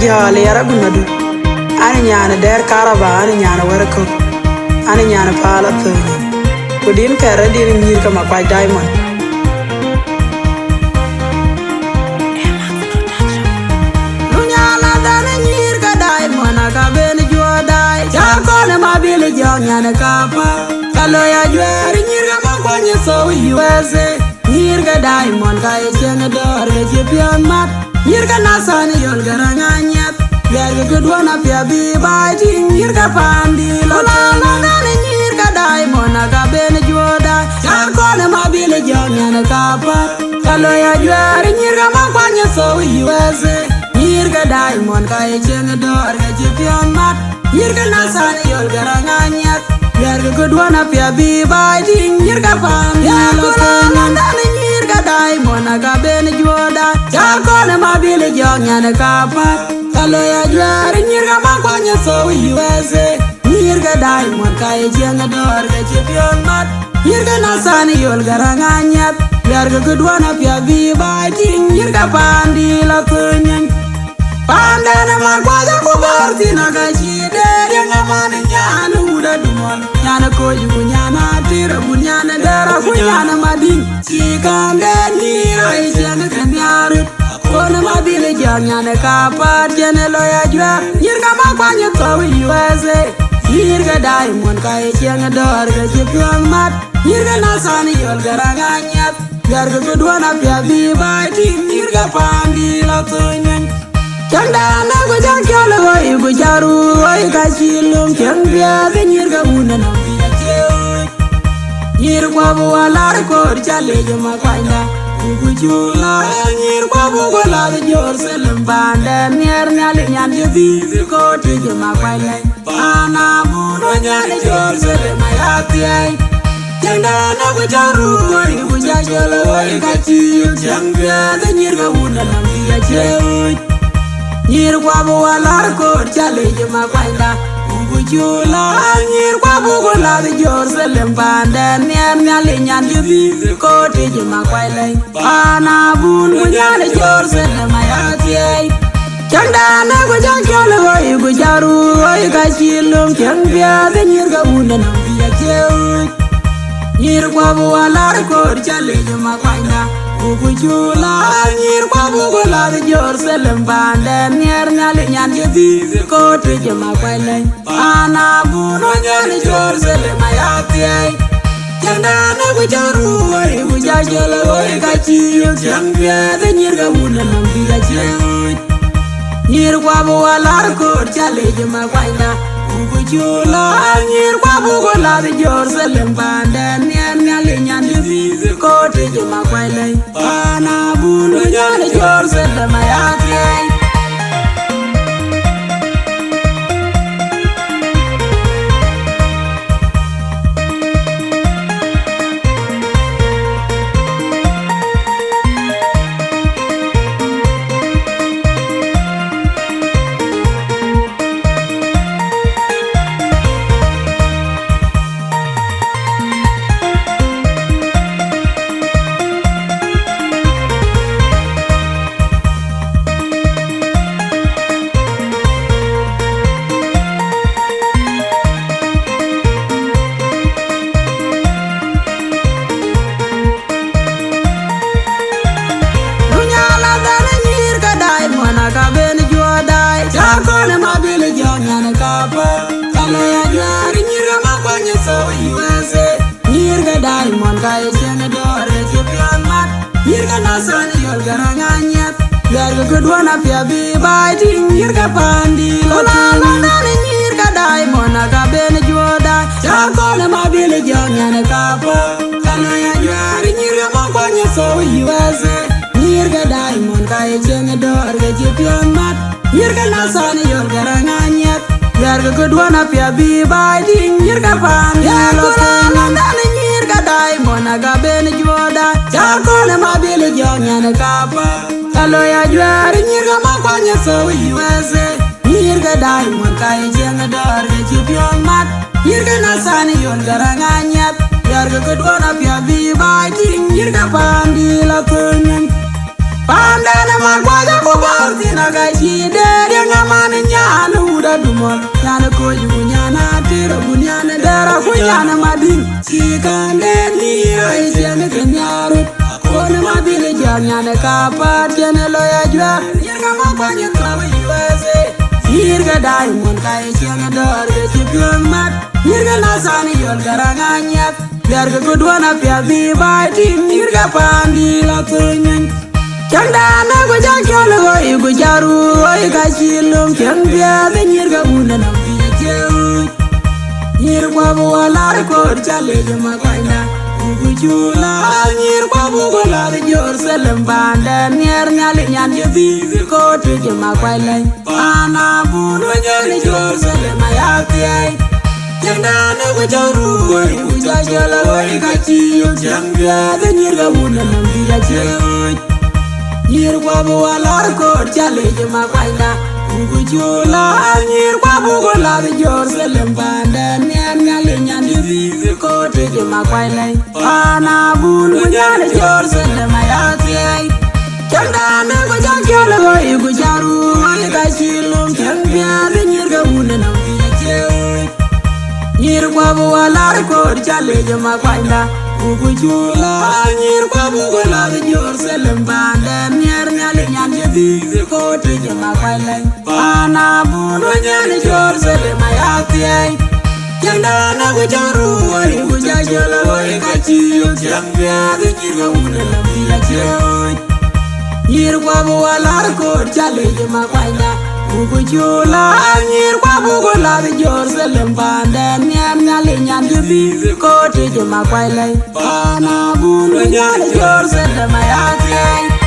hali yara gunadu. Ani nyana der karaba ani nyana werko. Ani nyana pala thunga. Kudin kera diri nyir kama kwa diamond. Lunyana dana nyir ka diamond aka beni jua dai. Chakone mabili jong nyana kapa. Kalo ya jweri nyir kama kwa nyeso USA. Nyir ka diamond ka echenge dor ka chipion mat. Nyir ka nasani yol garanganyat. Biar ke kedua na pia bi bai ting nyir ka pandi lolana dane nyir ka diamond aka beni juoda. Chakone mabili jong nyana kapa. Kalo ya jweri nyir ka makwanya so USA. Nyir ka diamond ka echenge dor ka chipion mat. Nyir ka nasani yol garanganyat. Biar ke kedua na pia bi bai ting nyir ka pandi lolana dane nyir ka diamond aka beni juoda. Chakone mabili jong nyana kapa. Kalo ya jwari nyir ka makwanya so USA. Nyir ka diamond ka echenge dor ka chipion mat. Nyir ka nasani yol garanganyat. Biar ke kedua na pia bi bai ting nyir ka pandi la kunyan. Pandana makwanya kubarti na ka chide. Yang amane nyana uda dumol. Nyana koju kunyana tira kunyana dara kunyana mading. Chikande nira echenge kanyarit. Kone mabili jang nyane kapat jene loya jwa. Nyir ka makwanya tawi USA. Nyir ka diamond ka echenge dor ka chipion mat. Nyir ka nasani yol garanganyat. Biar ke kedua na pia bi bai ting nyir ka pandi la tunyan. Chandana ko jang kyole woi ko jaru woi ka chilum kyang bia ke nyir ka unana bia cheu. Nyir kwa buwalar kor chale jama kwanya. Kujula nyir kwa bugo la de Jerusalem bande mier nyali nyandi vizi koti jema kwanya. Pana buno nyali Jerusalem ayati ay. Chandana ko jaru woi ko jajolo woi ka chiyo kyang bia ke nyir ka unana bia cheu. Nyir kwa buwalar kor chale jema kwanya. Kujula nyir kwa bugo la de Jerusalem bande mier nyali nyandi vizi koti jema kwanya. Pana buno nyali Jerusalem ayati ay. Chandana ko jajolo woi ko jaru woi ka chilum kyang bia ke nyir ka unana bia cheu. Nyir kwa buwalar kor chale jema kwanya. Kujula nyir kwa bugo la de Jerusalem bande mier nyali nyandi vizi koti jema kwanya. Pana buno nyali Jerusalem ayati ay. Chandana ko jaru woi ko jajolo woi ka chiyo kyang bia ke nyir ka unana bia cheu. Nyir kwa buwalar kor chale jema kwanya. Kujula nyir kwa bugo la de Jerusalem bande mier nyali nyandi vizi koti jema kwanya. Pana buno nyali Jerusalem ayati ay. Chakone mabili jong nyane kapa. Kalo ya jwari nyir ka makwanya so USA. Nyir ka diamond ka echenge dor ka chipion mat. Nyir ka nasani yol garanganyat. Biar ke kedua na pia bi bai ting nyir ka pandi lolana dane nyir ka diamond aka beni juoda. Chakone mabili jong nyane kapa. Kalo ya jwari nyir ka makwanya so USA. Nyir ka diamond ka echenge dor ka chipion mat. Nyir ka nasani yol garanganyat. Biar ke kedua na pia bi bai ting nyir ka pandi lolana dane nyir ka diamond aka beni juoda. Chakone mabili jong nyane kapa. Kalo ya jwari nyir ka makwanya so USA. Nyir ka diamond ka echenge dor ka chipion mat. Nyir ka nasani yol garanganyat. Biar ke kedua na pia bi bai ting nyir ka pandi la kunyan. Pandana magwaja kubarti na gashide Denga mani nyana uda dumol Nyana koji kunyana tira kunyana dara kunyana madin Sikande ni aisene kenyarut Kone mabili jam nyana kapat Jene loya jwa Yirga makwanya trawa USA Yirga diamond kaya sianga dorga chikyong mat Yirga nasani yol garanganyak Biarga kudwana pia bibai tim Yirga pandi la tunyeng Chandana go jakolo go jaru oi kachilum chambia de nyirga una na pijeru Nyirga buala ko chale de makwaina Ugujula nyirga bugola de Jerusalem banda nyer nyali nyan de bi ko te de makwaila Ana bunu nyali Jerusalem ayati Chandana go jaru oi jakolo oi kachilum chambia de nyirga una na pijeru Nyirga buala ko chale de makwaina Ugujula nyirga bugola de Jerusalem banda nyer nyali nyan de bi ko te de makwaila Ana bunu nyali Jerusalem ayati Chandana go jakolo oi gujaru oi kachilum chambia de nyirga una na pijeru Nyirga buala ko chale de makwaina Ugujula nyirga bugola de Jerusalem banda nyer nyali nyan de bi ko te de makwaila Ana bunu nyali Jerusalem ayati Chandana go jaru oi gujajolo oi kachilum chambia de nyirga una na pijeru Nyirga buala ko chale de makwaina Ugujula nyirga bugola de Jerusalem banda nyer nyali nyan de bi ko te de makwaila Ana bunu nyali Jerusalem ayati